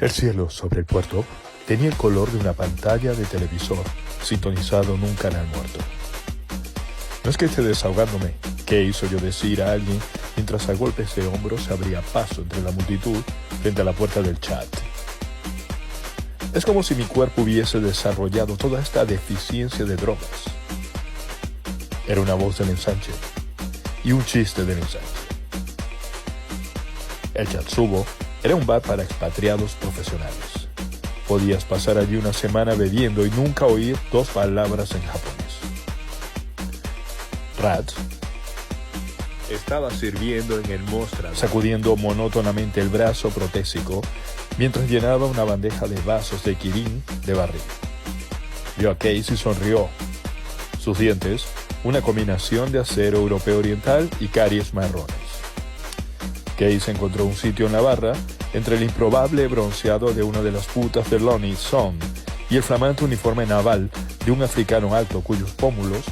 El cielo sobre el puerto tenía el color de una pantalla de televisor sintonizado en un canal muerto. No es que esté desahogándome, Case oyó decir a alguien mientras a golpes de hombros se abría paso entre la multitud frente a la puerta del chat. Es como si mi cuerpo hubiese desarrollado toda esta deficiencia de drogas. Era una voz del ensanche y un chiste del ensanche. El Chatsubo era un bar para expatriados profesionales. Podías pasar allí una semana bebiendo y nunca oír dos palabras en japonés. Rat estaba sirviendo en el mostrador, sacudiendo monótonamente el brazo protésico mientras llenaba una bandeja de vasos de kirin de barril. Vio a Case y sonrió. Sus dientes, una combinación de acero europeo oriental y caries marrones. Case encontró un sitio en la barra entre el improbable bronceado de una de las putas de Lonnie Song y el flamante uniforme naval de un africano alto cuyos pómulos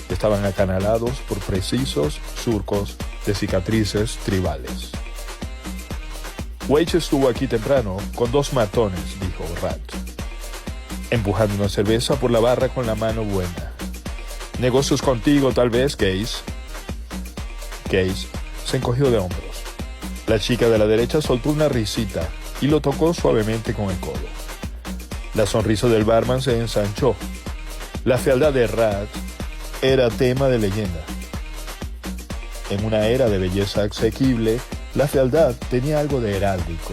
estaban acanalados por precisos surcos de cicatrices tribales. Weich estuvo aquí temprano con dos matones, dijo Rat, empujando una cerveza por la barra con la mano buena. ¿Negocios contigo, tal vez, Case? Case se encogió de hombros. La chica de la derecha soltó una risita y lo tocó suavemente con el codo. La sonrisa del barman se ensanchó. La fealdad de Rat era tema de leyenda. En una era de belleza asequible, la fealdad tenía algo de heráldico.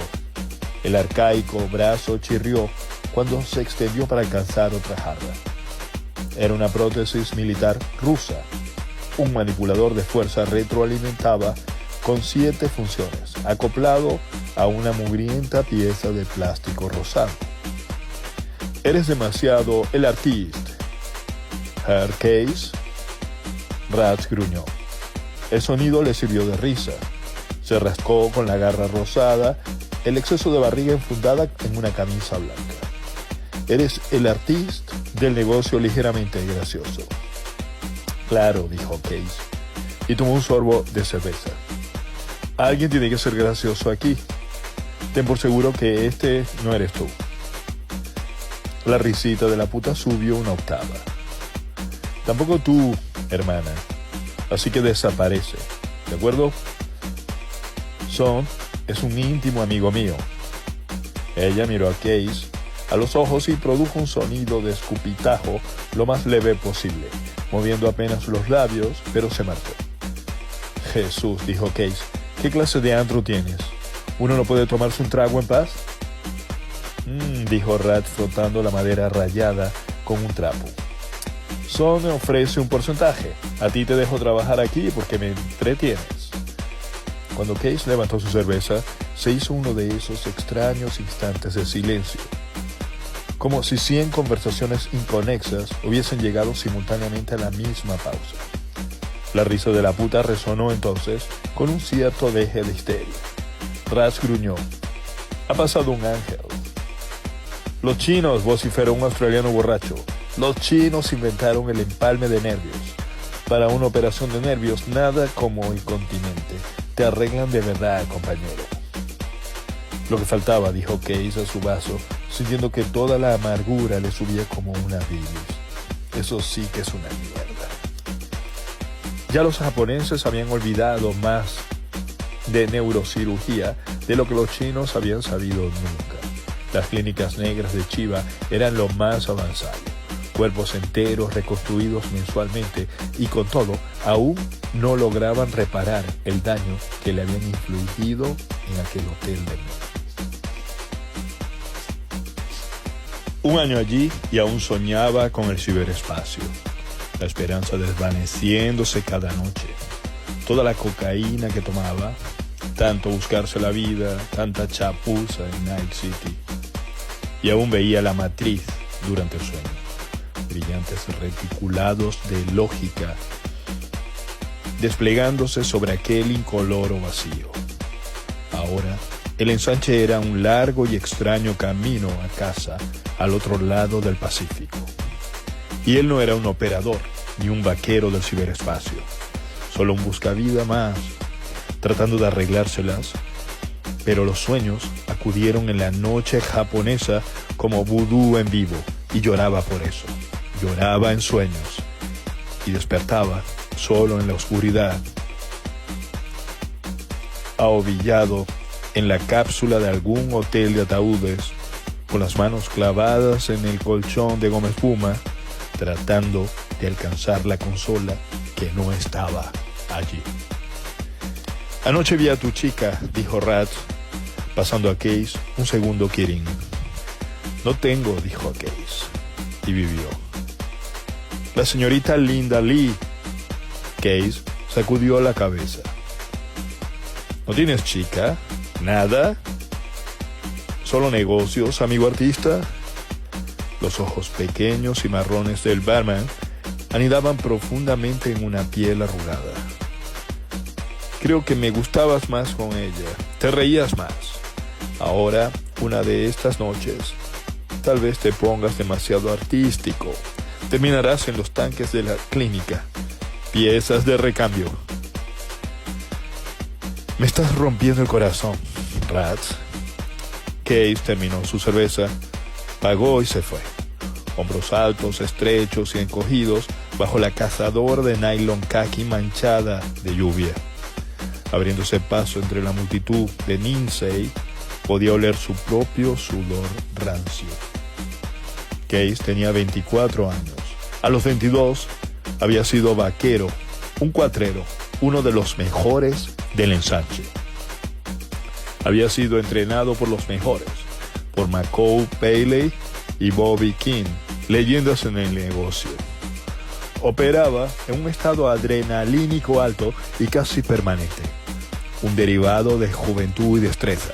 El arcaico brazo chirrió cuando se extendió para alcanzar otra jarra. Era una prótesis militar rusa. Un manipulador de fuerza retroalimentaba con 7 funciones, acoplado a una mugrienta pieza de plástico rosado. Eres demasiado el artista, Herr Case. Rat gruñó. El sonido le sirvió de risa. Se rascó con la garra rosada el exceso de barriga enfundada en una camisa blanca. Eres el artista del negocio ligeramente gracioso. Claro, dijo Case, y tomó un sorbo de cerveza. Alguien tiene que ser gracioso aquí. Ten por seguro que este no eres tú. La risita de la puta subió una octava. Tampoco tú, hermana. Así que desaparece, ¿de acuerdo? Son es un íntimo amigo mío. Ella miró a Case a los ojos y produjo un sonido de escupitajo lo más leve posible, moviendo apenas los labios, pero se marchó. Jesús, dijo Case, ¿qué clase de antro tienes? ¿Uno no puede tomarse un trago en paz? Dijo Rat frotando la madera rayada con un trapo. Son ofrece un porcentaje. A ti te dejo trabajar aquí porque me entretienes. Cuando Case levantó su cerveza, se hizo uno de esos extraños instantes de silencio. Como si 100 conversaciones inconexas hubiesen llegado simultáneamente a la misma pausa. La risa de la puta resonó entonces con un cierto deje de histeria. Rat gruñó. Ha pasado un ángel. Los chinos, vociferó un australiano borracho. Los chinos inventaron el empalme de nervios. Para una operación de nervios, nada como incontinente. Te arreglan de verdad, compañero. Lo que faltaba, dijo Case a su vaso, sintiendo que toda la amargura le subía como una bilis. Eso sí que es una mierda. Ya los japoneses habían olvidado más de neurocirugía de lo que los chinos habían sabido nunca. Las clínicas negras de Chiba eran lo más avanzado. Cuerpos enteros reconstruidos mensualmente y con todo, aún no lograban reparar el daño que le habían infligido en aquel hotel de Memphis. Un año allí y aún soñaba con el ciberespacio. La esperanza desvaneciéndose cada noche. Toda la cocaína que tomaba, tanto buscarse la vida, tanta chapuza en Night City. Y aún veía la matriz durante el sueño. Brillantes reticulados de lógica desplegándose sobre aquel incoloro vacío. Ahora, el ensanche era un largo y extraño camino a casa al otro lado del Pacífico. Y él no era un operador ni un vaquero del ciberespacio, solo un buscavida más, tratando de arreglárselas, pero los sueños sacudieron en la noche japonesa como vudú en vivo, y lloraba por eso. Lloraba en sueños y despertaba solo en la oscuridad, ahobillado en la cápsula de algún hotel de ataúdes, con las manos clavadas en el colchón de goma espuma, tratando de alcanzar la consola que no estaba allí. Anoche vi a tu chica, dijo Rat, pasando a Case un segundo Kirin. No tengo, dijo a Case, y vivió. La señorita Linda Lee. Case sacudió la cabeza. ¿No tienes chica? ¿Nada? ¿Solo negocios, amigo artista? Los ojos pequeños y marrones del barman anidaban profundamente en una piel arrugada. Creo que me gustabas más con ella. Te reías más. Ahora, una de estas noches, tal vez te pongas demasiado artístico. Terminarás en los tanques de la clínica. Piezas de recambio. Me estás rompiendo el corazón, Rat. Case terminó su cerveza, pagó y se fue. Hombros altos, estrechos y encogidos bajo la cazadora de nylon khaki manchada de lluvia. Abriéndose paso entre la multitud de Ninsei, podía oler su propio sudor rancio. Case tenía 24 años. A los 22 había sido vaquero, un cuatrero, uno de los mejores del ensanche. Había sido entrenado por los mejores, por McCall Paley y Bobby King, leyendas en el negocio. Operaba en un estado adrenalínico alto y casi permanente, un derivado de juventud y destreza,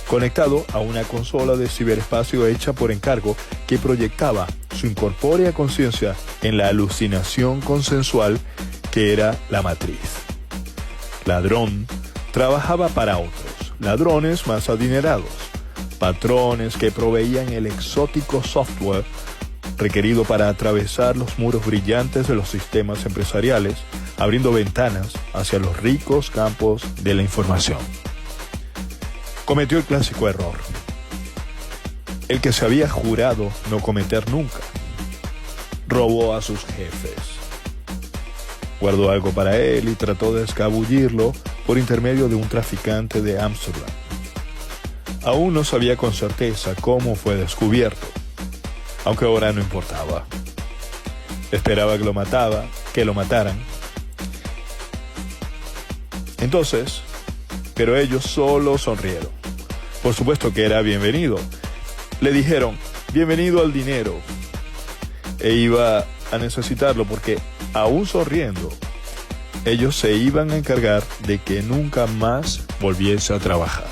conectado a una consola de ciberespacio hecha por encargo que proyectaba su incorpórea conciencia en la alucinación consensual que era la matriz. Ladrón trabajaba para otros, ladrones más adinerados, patrones que proveían el exótico software requerido para atravesar los muros brillantes de los sistemas empresariales, abriendo ventanas hacia los ricos campos de la información. Cometió el clásico error, el que se había jurado no cometer nunca. Robó a sus jefes. Guardó algo para él y trató de escabullirlo por intermedio de un traficante de Ámsterdam. Aún no sabía con certeza cómo fue descubierto, aunque ahora no importaba. Esperaba que lo mataran. Entonces, pero ellos solo sonrieron. Por supuesto que era bienvenido. Le dijeron, bienvenido al dinero. E iba a necesitarlo porque, aún sonriendo, ellos se iban a encargar de que nunca más volviese a trabajar.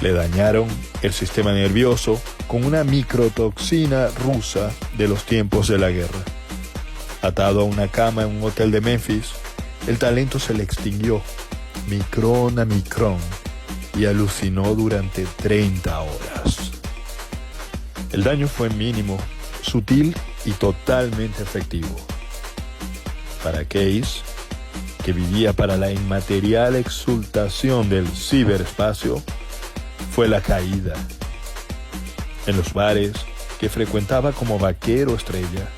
Le dañaron el sistema nervioso con una microtoxina rusa de los tiempos de la guerra. Atado a una cama en un hotel de Memphis, el talento se le extinguió, micrón a micrón, y alucinó durante 30 horas. El daño fue mínimo, sutil y totalmente efectivo. Para Case, que vivía para la inmaterial exultación del ciberespacio, fue la caída. En los bares que frecuentaba como vaquero estrella,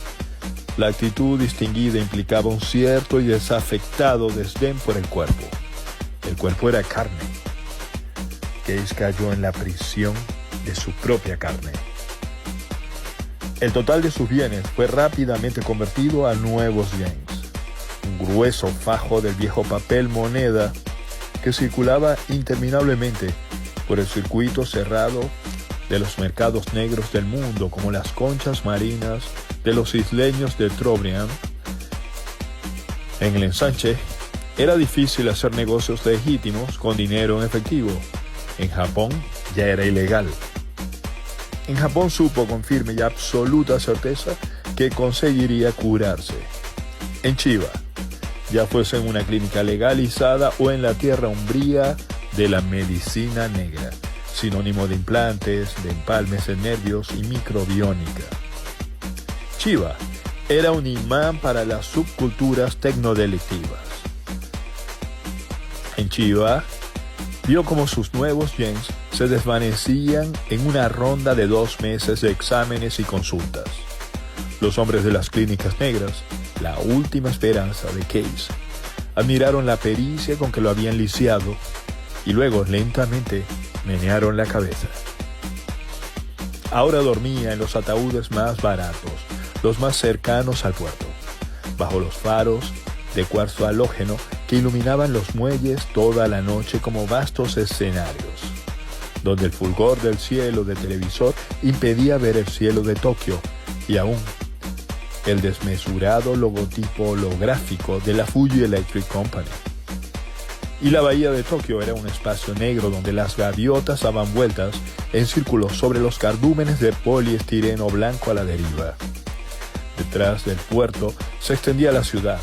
la actitud distinguida implicaba un cierto y desafectado desdén por el cuerpo. El cuerpo era carne. Case cayó en la prisión de su propia carne. El total de sus bienes fue rápidamente convertido a nuevos yens. Un grueso fajo del viejo papel moneda que circulaba interminablemente por el circuito cerrado de los mercados negros del mundo, como las conchas marinas de los isleños de Trobriand. En el ensanche era difícil hacer negocios legítimos con dinero en efectivo. En Japón ya era ilegal. En Japón supo con firme y absoluta certeza que conseguiría curarse. En Chiba, ya fuese en una clínica legalizada o en la tierra umbría de la medicina negra, sinónimo de implantes, de empalmes en nervios y microbiónica. Chiba era un imán para las subculturas tecnodelictivas. En Chiba, vio cómo sus nuevos yens se desvanecían en una ronda de 2 meses de exámenes y consultas. Los hombres de las clínicas negras, la última esperanza de Case, admiraron la pericia con que lo habían lisiado y luego lentamente menearon la cabeza. Ahora dormía en los ataúdes más baratos, los más cercanos al puerto, bajo los faros de cuarzo halógeno que iluminaban los muelles toda la noche como vastos escenarios, donde el fulgor del cielo de televisor impedía ver el cielo de Tokio y aún el desmesurado logotipo holográfico de la Fuji Electric Company. Y la bahía de Tokio era un espacio negro donde las gaviotas daban vueltas en círculos sobre los cardúmenes de poliestireno blanco a la deriva. Detrás del puerto se extendía la ciudad,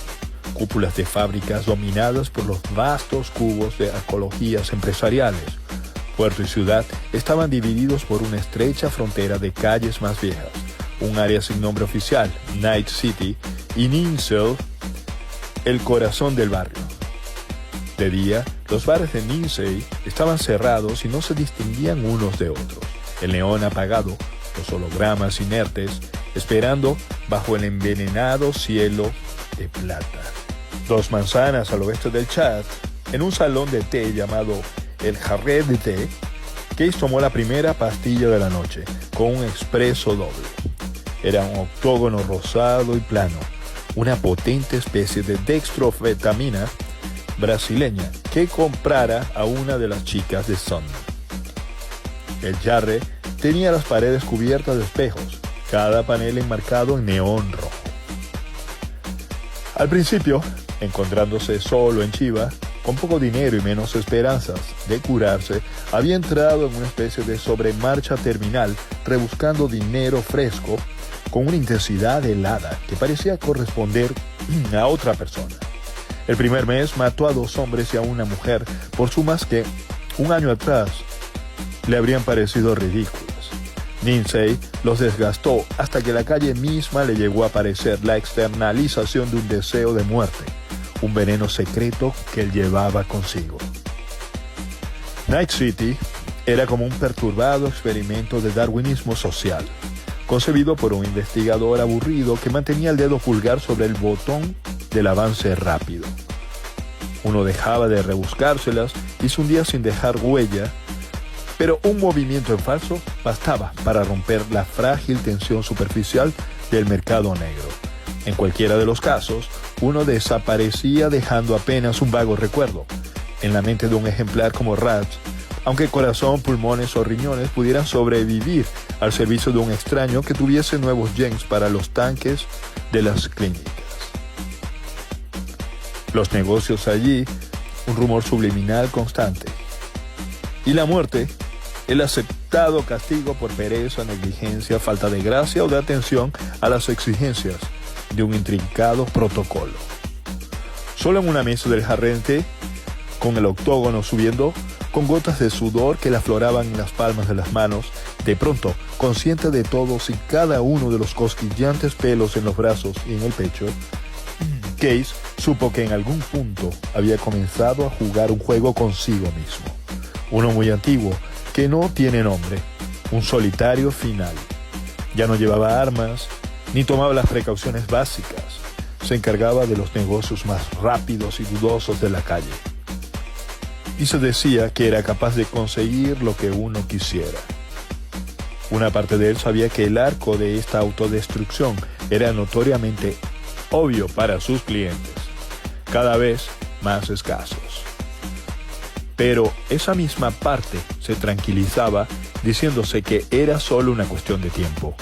cúpulas de fábricas dominadas por los vastos cubos de ecologías empresariales. Puerto y ciudad estaban divididos por una estrecha frontera de calles más viejas, un área sin nombre oficial, Night City, y Ninsei, el corazón del barrio. De día, los bares de Ninsei estaban cerrados y no se distinguían unos de otros. El neón apagado, los hologramas inertes, esperando bajo el envenenado cielo de plata. 2 manzanas al oeste del Chat, en un salón de té llamado el Jarret de Té, Case tomó la primera pastilla de la noche, con un expreso doble. Era un octógono rosado y plano, una potente especie de dextrofetamina brasileña que comprara a una de las chicas de Sun. El jarre tenía las paredes cubiertas de espejos, cada panel enmarcado en neón rojo. Al principio, encontrándose solo en Chiba, con poco dinero y menos esperanzas de curarse, había entrado en una especie de sobremarcha terminal, rebuscando dinero fresco con una intensidad helada que parecía corresponder a otra persona. El primer mes mató a 2 hombres y a una mujer por sumas que, un año atrás, le habrían parecido ridículas. Ninsei los desgastó hasta que la calle misma le llegó a parecer la externalización de un deseo de muerte, un veneno secreto que él llevaba consigo. Night City era como un perturbado experimento de darwinismo social, concebido por un investigador aburrido que mantenía el dedo pulgar sobre el botón del avance rápido. Uno dejaba de rebuscárselas y se hundía sin dejar huella, pero un movimiento en falso bastaba para romper la frágil tensión superficial del mercado negro. En cualquiera de los casos, uno desaparecía dejando apenas un vago recuerdo. En la mente de un ejemplar como Rats, aunque corazón, pulmones o riñones pudieran sobrevivir al servicio de un extraño que tuviese nuevos yens para los tanques de las clínicas. Los negocios allí, un rumor subliminal constante. Y la muerte, el aceptado castigo por pereza, negligencia, falta de gracia o de atención a las exigencias de un intrincado protocolo. Solo en una mesa del jarrente, con el octógono subiendo, con gotas de sudor que le afloraban en las palmas de las manos, de pronto, consciente de todos y cada uno de los cosquillantes pelos en los brazos y en el pecho, Case supo que en algún punto había comenzado a jugar un juego consigo mismo. Uno muy antiguo, que no tiene nombre, un solitario final. Ya no llevaba armas, ni tomaba las precauciones básicas. Se encargaba de los negocios más rápidos y dudosos de la calle. Y se decía que era capaz de conseguir lo que uno quisiera. Una parte de él sabía que el arco de esta autodestrucción era notoriamente obvio para sus clientes, cada vez más escasos. Pero esa misma parte se tranquilizaba diciéndose que era solo una cuestión de tiempo.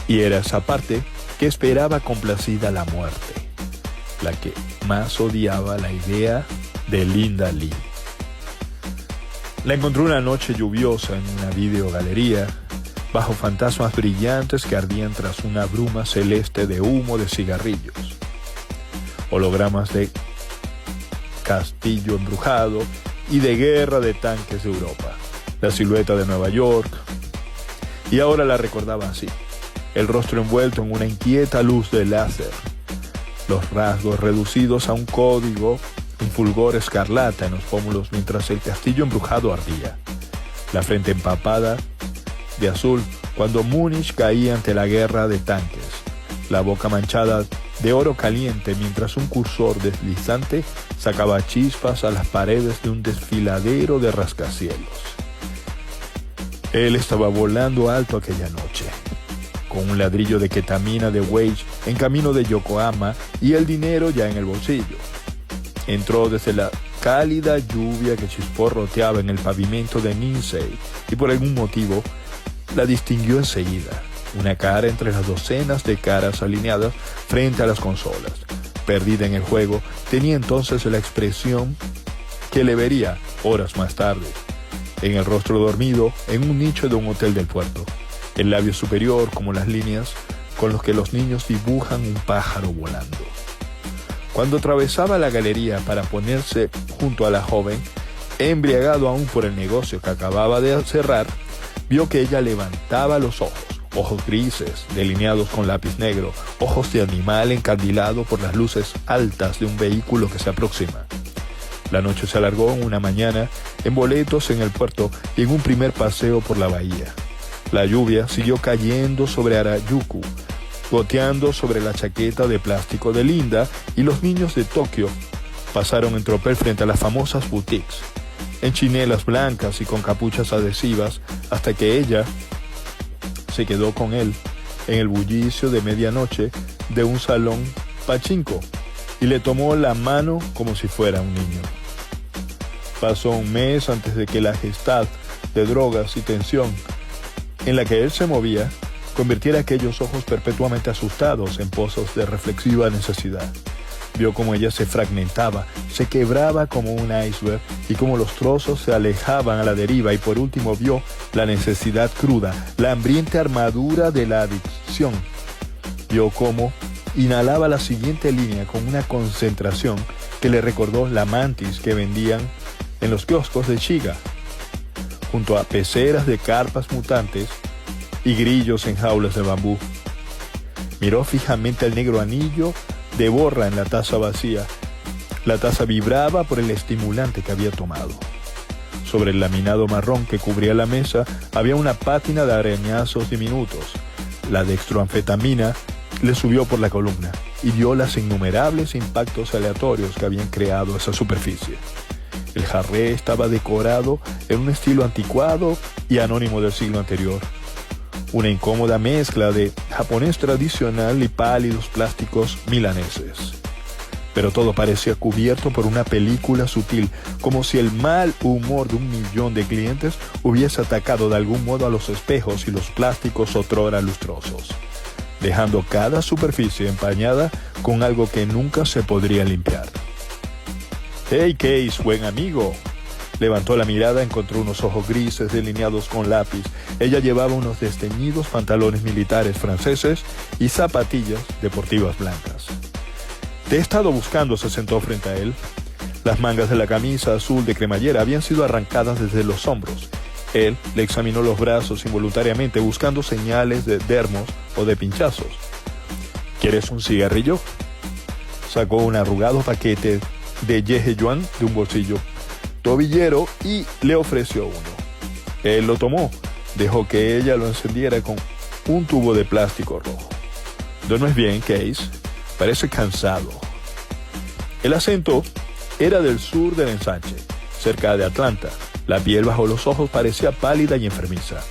Y era esa parte que esperaba complacida la muerte, la que más odiaba la idea de Linda Lee. La encontró una noche lluviosa en una videogalería, bajo fantasmas brillantes que ardían tras una bruma celeste de humo de cigarrillos, hologramas de castillo embrujado y de guerra de tanques de Europa, la silueta de Nueva York, y ahora la recordaba así, el rostro envuelto en una inquieta luz de láser, los rasgos reducidos a un código un fulgor escarlata en los pómulos mientras el castillo embrujado ardía, la frente empapada de azul cuando Múnich caía ante la guerra de tanques, la boca manchada de oro caliente mientras un cursor deslizante sacaba chispas a las paredes de un desfiladero de rascacielos. Él estaba volando alto aquella noche, con un ladrillo de ketamina de Weich en camino de Yokohama y el dinero ya en el bolsillo. Entró desde la cálida lluvia que chisporroteaba en el pavimento de Ninzei y por algún motivo la distinguió enseguida, una cara entre las docenas de caras alineadas frente a las consolas. Perdida en el juego, tenía entonces la expresión que le vería horas más tarde, en el rostro dormido en un nicho de un hotel del puerto, el labio superior como las líneas con los que los niños dibujan un pájaro volando. Cuando atravesaba la galería para ponerse junto a la joven, embriagado aún por el negocio que acababa de cerrar, vio que ella levantaba los ojos grises, delineados con lápiz negro, ojos de animal encandilado por las luces altas de un vehículo que se aproxima. La noche se alargó en una mañana, en boletos en el puerto y en un primer paseo por la bahía. La lluvia siguió cayendo sobre Harajuku, goteando sobre la chaqueta de plástico de Linda, y los niños de Tokio pasaron en tropel frente a las famosas boutiques, en chinelas blancas y con capuchas adhesivas, hasta que ella se quedó con él en el bullicio de medianoche de un salón pachinko y le tomó la mano como si fuera un niño. Pasó un mes antes de que la gestad de drogas y tensión en la que él se movía convirtiera aquellos ojos perpetuamente asustados en pozos de reflexiva necesidad. Vio cómo ella se fragmentaba, se quebraba como un iceberg y cómo los trozos se alejaban a la deriva, y por último vio la necesidad cruda, la hambrienta armadura de la adicción. Vio cómo inhalaba la siguiente línea con una concentración que le recordó la mantis que vendían en los kioscos de Shiga, junto a peceras de carpas mutantes y grillos en jaulas de bambú. Miró fijamente el negro anillo de borra en la taza vacía. La taza vibraba por el estimulante que había tomado. Sobre el laminado marrón que cubría la mesa había una pátina de arañazos diminutos. La dextroanfetamina le subió por la columna y vio los innumerables impactos aleatorios que habían creado esa superficie. El jarré estaba decorado en un estilo anticuado y anónimo del siglo anterior. Una incómoda mezcla de japonés tradicional y pálidos plásticos milaneses. Pero todo parecía cubierto por una película sutil, como si el mal humor de 1 millón de clientes hubiese atacado de algún modo a los espejos y los plásticos otrora lustrosos, dejando cada superficie empañada con algo que nunca se podría limpiar. «Hey, Case, buen amigo». Levantó la mirada, encontró unos ojos grises delineados con lápiz. Ella llevaba unos desteñidos pantalones militares franceses y zapatillas deportivas blancas. «Te he estado buscando», se sentó frente a él. Las mangas de la camisa azul de cremallera habían sido arrancadas desde los hombros. Él le examinó los brazos involuntariamente, buscando señales de dermos o de pinchazos. «¿Quieres un cigarrillo?». Sacó un arrugado paquete de Yehe Yuan de un bolsillo tobillero y le ofreció uno. Él lo tomó, dejó que ella lo encendiera con un tubo de plástico rojo. «¿Duermes bien, Case? Parece cansado». El acento era del sur del ensanche, cerca de Atlanta. La piel bajo los ojos parecía pálida y enfermiza,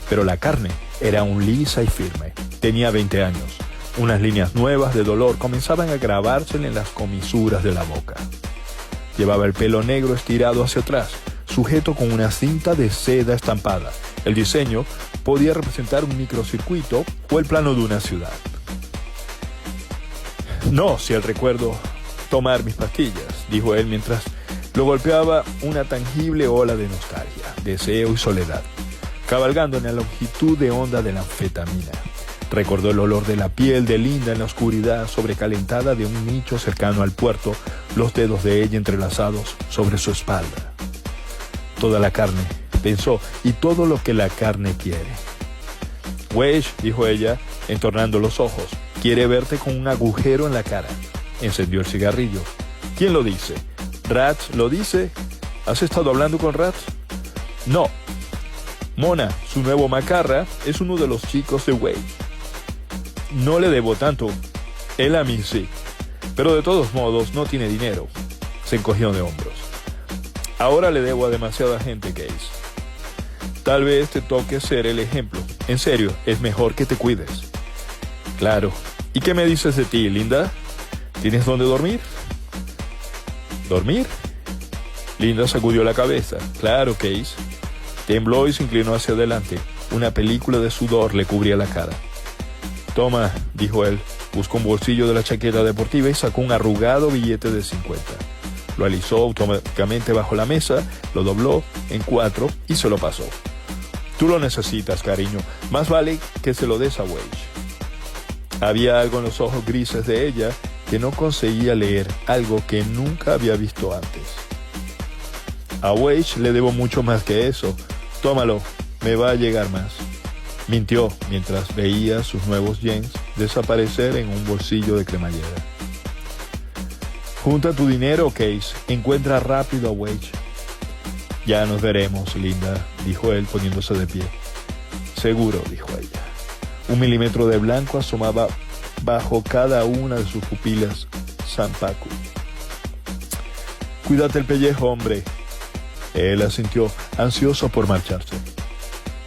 pero la carne era aún lisa y firme. Tenía 20 años. Unas líneas nuevas de dolor comenzaban a gravársele en las comisuras de la boca. Llevaba el pelo negro estirado hacia atrás, sujeto con una cinta de seda estampada. El diseño podía representar un microcircuito o el plano de una ciudad. «No, si el recuerdo tomar mis pastillas», dijo él mientras lo golpeaba una tangible ola de nostalgia, deseo y soledad, cabalgando en la longitud de onda de la anfetamina. Recordó el olor de la piel de Linda en la oscuridad sobrecalentada de un nicho cercano al puerto, los dedos de ella entrelazados sobre su espalda. «Toda la carne», pensó, «y todo lo que la carne quiere». «Wesh», dijo ella, entornando los ojos, «quiere verte con un agujero en la cara». Encendió el cigarrillo. «¿Quién lo dice?». ¿Rat lo dice? ¿Has estado hablando con Rat? No. Mona, su nuevo macarra, es uno de los chicos de Wade. No le debo tanto. Él a mí sí. Pero de todos modos no tiene dinero. Se encogió de hombros. Ahora le debo a demasiada gente, Case. Tal vez te toque ser el ejemplo. En serio, es mejor que te cuides. Claro. ¿Y qué me dices de ti, Linda? ¿Tienes dónde dormir? ¿Dormir? Linda sacudió la cabeza. Claro, Case. Tembló y se inclinó hacia adelante. Una película de sudor le cubría la cara. Toma, dijo él. Buscó un bolsillo de la chaqueta deportiva y sacó un arrugado billete de 50. Lo alisó automáticamente bajo la mesa, lo dobló en 4 y se lo pasó. Tú lo necesitas, cariño. Más vale que se lo des a Wage. Había algo en los ojos grises de ella que no conseguía leer, algo que nunca había visto antes. A Wage le debo mucho más que eso. Tómalo, me va a llegar más. Mintió mientras veía sus nuevos jeans desaparecer en un bolsillo de cremallera. Junta tu dinero, Case. Encuentra rápido a Wage. Ya nos veremos, Linda, dijo él poniéndose de pie. Seguro, dijo ella. 1 milímetro de blanco asomaba bajo cada una de sus pupilas. Sanpaku. Cuídate el pellejo, hombre. Él asintió, ansioso por marcharse.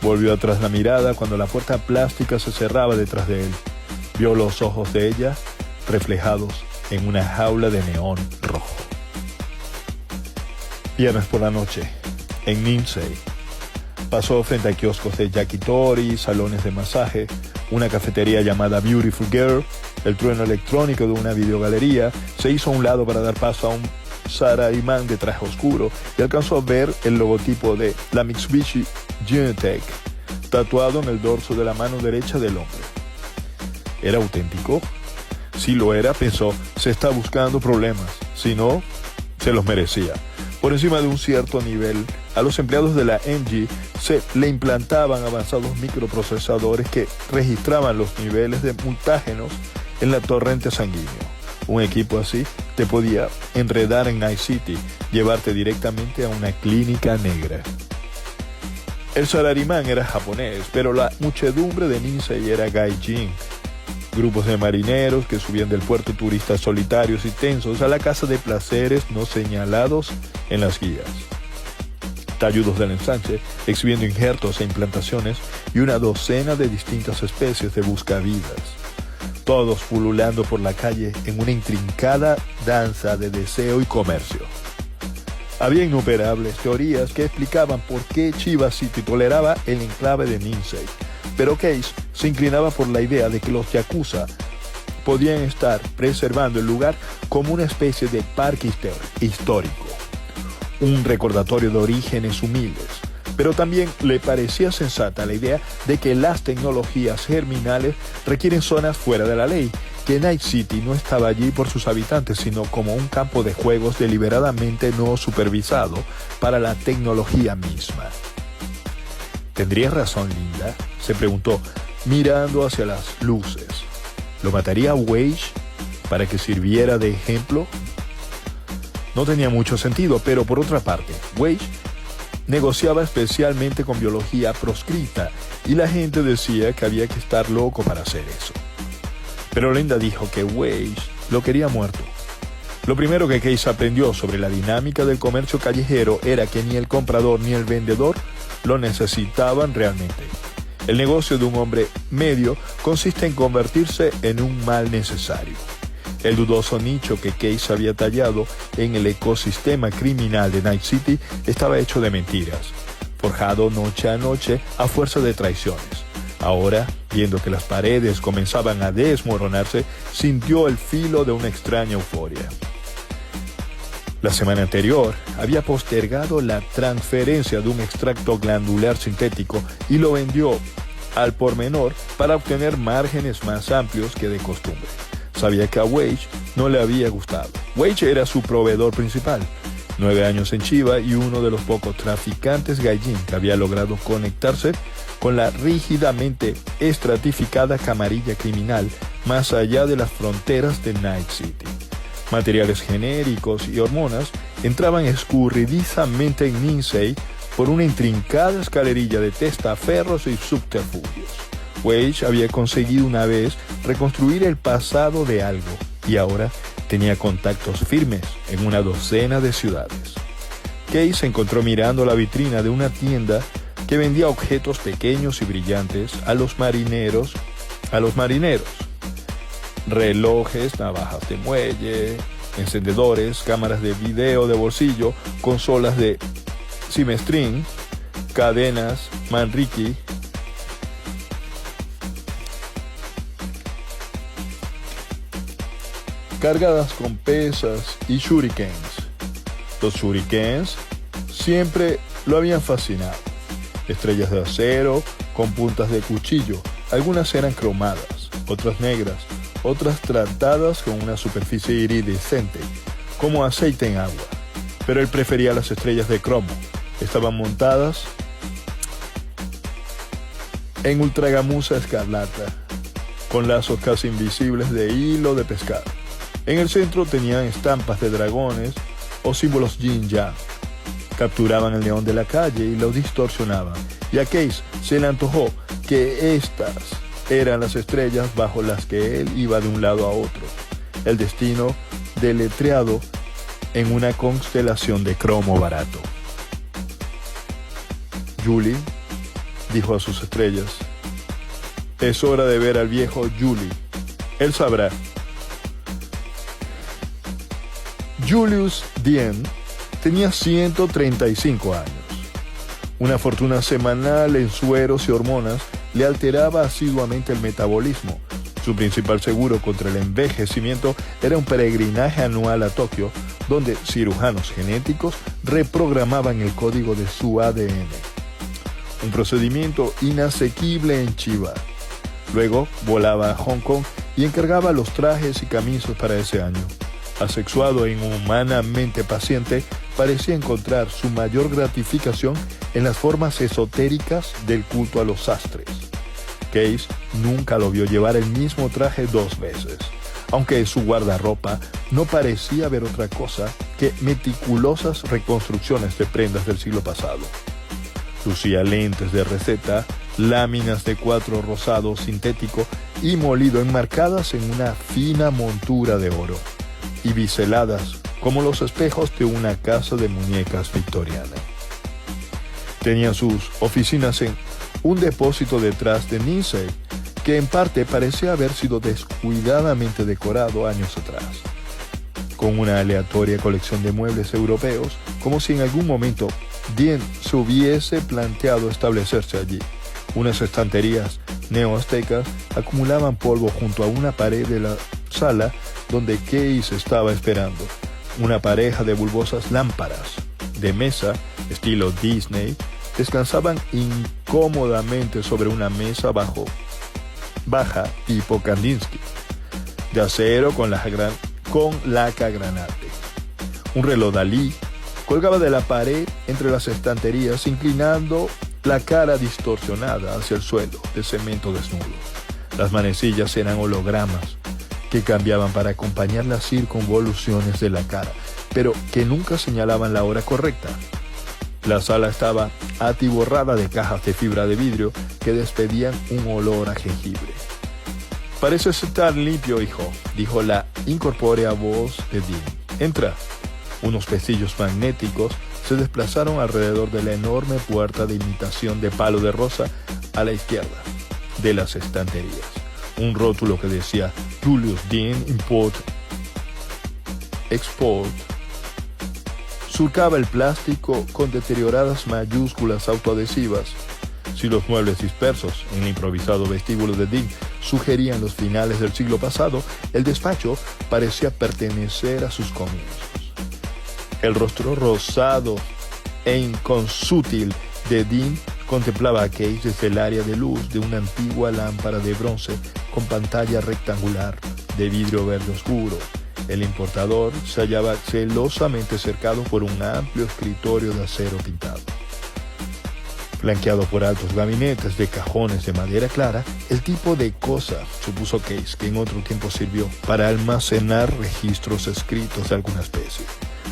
Volvió atrás la mirada cuando la puerta plástica se cerraba detrás de él. Vio los ojos de ella reflejados en una jaula de neón rojo. Viernes por la noche, en Nindsey. Pasó frente a kioscos de yakitori, salones de masaje, una cafetería llamada Beautiful Girl, el trueno electrónico de una videogalería. Se hizo a un lado para dar paso a un salarimán de traje oscuro y alcanzó a ver el logotipo de la Mitsubishi Genetec tatuado en el dorso de la mano derecha del hombre. ¿Era auténtico? Si lo era, pensó, se está buscando problemas. Si no, se los merecía. Por encima de un cierto nivel, a los empleados de la MG se le implantaban avanzados microprocesadores que registraban los niveles de mutágenos en la torrente sanguíneo. Un equipo así te podía enredar en Night City, llevarte directamente a una clínica negra. El salarimán era japonés, pero la muchedumbre de Nindsey era gaijin. Grupos de marineros que subían del puerto, turistas solitarios y tensos a la casa de placeres no señalados en las guías. Talludos del ensanche, exhibiendo injertos e implantaciones y una docena de distintas especies de buscavidas. Todos pululando por la calle en una intrincada danza de deseo y comercio. Había innumerables teorías que explicaban por qué Chiba City toleraba el enclave de Nindsey, pero Case se inclinaba por la idea de que los yakuza podían estar preservando el lugar como una especie de parque histórico, un recordatorio de orígenes humildes. Pero también le parecía sensata la idea de que las tecnologías germinales requieren zonas fuera de la ley, que Night City no estaba allí por sus habitantes, sino como un campo de juegos deliberadamente no supervisado para la tecnología misma. ¿Tendría razón Linda?, se preguntó, mirando hacia las luces. ¿Lo mataría Wage para que sirviera de ejemplo? No tenía mucho sentido, pero por otra parte, Wage negociaba especialmente con biología proscrita y la gente decía que había que estar loco para hacer eso. Pero Linda dijo que Wage lo quería muerto. Lo primero que Case aprendió sobre la dinámica del comercio callejero era que ni el comprador ni el vendedor lo necesitaban realmente. El negocio de un hombre medio consiste en convertirse en un mal necesario. El dudoso nicho que Case había tallado en el ecosistema criminal de Night City estaba hecho de mentiras, forjado noche a noche a fuerza de traiciones. Ahora, viendo que las paredes comenzaban a desmoronarse, sintió el filo de una extraña euforia. La semana anterior había postergado la transferencia de un extracto glandular sintético y lo vendió al por menor para obtener márgenes más amplios que de costumbre. Sabía que a Wage no le había gustado. Wage era su proveedor principal. 9 años en Chiba y uno de los pocos traficantes gaijin que había logrado conectarse con la rígidamente estratificada camarilla criminal más allá de las fronteras de Night City. Materiales genéricos y hormonas entraban escurridizamente en Lindsay por una intrincada escalerilla de testaferros y subterfugios. Weich había conseguido una vez reconstruir el pasado de algo y ahora tenía contactos firmes en una docena de ciudades. Kay se encontró mirando la vitrina de una tienda que vendía objetos pequeños y brillantes a los marineros. Relojes, navajas de muelle, encendedores, cámaras de video de bolsillo, consolas de Simestring, cadenas Manrique, cargadas con pesas y shurikens. Los shurikens siempre lo habían fascinado. Estrellas de acero con puntas de cuchillo. Algunas eran cromadas, otras negras, otras tratadas con una superficie iridiscente, como aceite en agua. Pero él prefería las estrellas de cromo. Estaban montadas en ultragamuza escarlata, con lazos casi invisibles de hilo de pescar. En el centro tenían estampas de dragones o símbolos yin-yang. Capturaban el neón de la calle y lo distorsionaban. Y a Case se le antojó que estas eran las estrellas bajo las que él iba de un lado a otro. El destino deletreado en una constelación de cromo barato. Julie dijo a sus estrellas: es hora de ver al viejo Julie. Él sabrá. Julius Dien tenía 135 años. Una fortuna semanal en sueros y hormonas le alteraba asiduamente el metabolismo. Su principal seguro contra el envejecimiento era un peregrinaje anual a Tokio, donde cirujanos genéticos reprogramaban el código de su ADN. Un procedimiento inasequible en Chiba. Luego volaba a Hong Kong y encargaba los trajes y camisas para ese año. Asexuado e inhumanamente paciente, parecía encontrar su mayor gratificación en las formas esotéricas del culto a los sastres. Case nunca lo vio llevar el mismo traje 2 veces, aunque en su guardarropa no parecía haber otra cosa que meticulosas reconstrucciones de prendas del siglo pasado. Lucía lentes de receta, láminas de cuadro rosado sintético y molido enmarcadas en una fina montura de oro, y biseladas como los espejos de una casa de muñecas victoriana. Tenía sus oficinas en un depósito detrás de Lindsay, que en parte parecía haber sido descuidadamente decorado años atrás, con una aleatoria colección de muebles europeos, como si en algún momento Dien se hubiese planteado establecerse allí. Unas estanterías neoaztecas acumulaban polvo junto a una pared de la sala donde Case estaba esperando. Una pareja de bulbosas lámparas de mesa, estilo Disney, descansaban incómodamente sobre una mesa baja tipo Kandinsky, de acero con laca granate. Un reloj Dalí colgaba de la pared entre las estanterías, inclinando la cara distorsionada hacia el suelo de cemento desnudo. Las manecillas eran hologramas que cambiaban para acompañar las circunvoluciones de la cara, pero que nunca señalaban la hora correcta. La sala estaba atiborrada de cajas de fibra de vidrio que despedían un olor a jengibre. «Pareces estar limpio, hijo», dijo la incorpórea voz de Dean. «Entra». Unos pestillos magnéticos se desplazaron alrededor de la enorme puerta de imitación de palo de rosa a la izquierda de las estanterías. Un rótulo que decía Julius Dean Import Export surcaba el plástico con deterioradas mayúsculas autoadhesivas. Si los muebles dispersos en el improvisado vestíbulo de Dean sugerían los finales del siglo pasado, el despacho parecía pertenecer a sus comienzos. El rostro rosado e inconsútil de Dean contemplaba a Case desde el área de luz de una antigua lámpara de bronce con pantalla rectangular de vidrio verde oscuro. El importador se hallaba celosamente cercado por un amplio escritorio de acero pintado. Flanqueado por altos gabinetes de cajones de madera clara, el tipo de cosa, supuso Case, que en otro tiempo sirvió para almacenar registros escritos de alguna especie.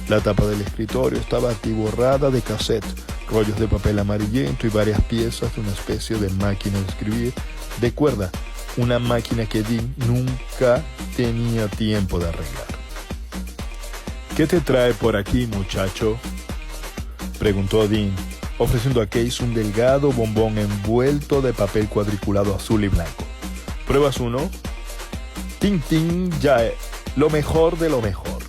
La tapa del escritorio estaba atiborrada de cassette, rollos de papel amarillento y varias piezas de una especie de máquina de escribir de cuerda, una máquina que Dean nunca tenía tiempo de arreglar. ¿Qué te trae por aquí, muchacho?, preguntó Dean, ofreciendo a Case un delgado bombón envuelto de papel cuadriculado azul y blanco. ¿Pruebas uno? Tin, tin, ya, lo mejor de lo mejor.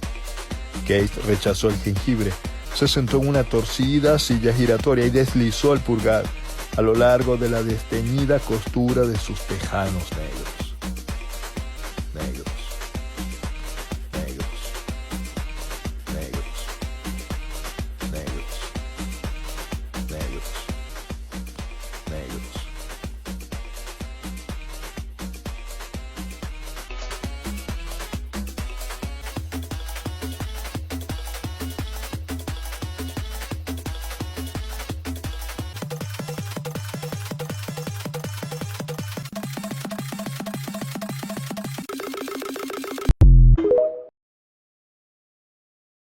Case rechazó el jengibre, se sentó en una torcida silla giratoria y deslizó el pulgar a lo largo de la desteñida costura de sus tejanos negros.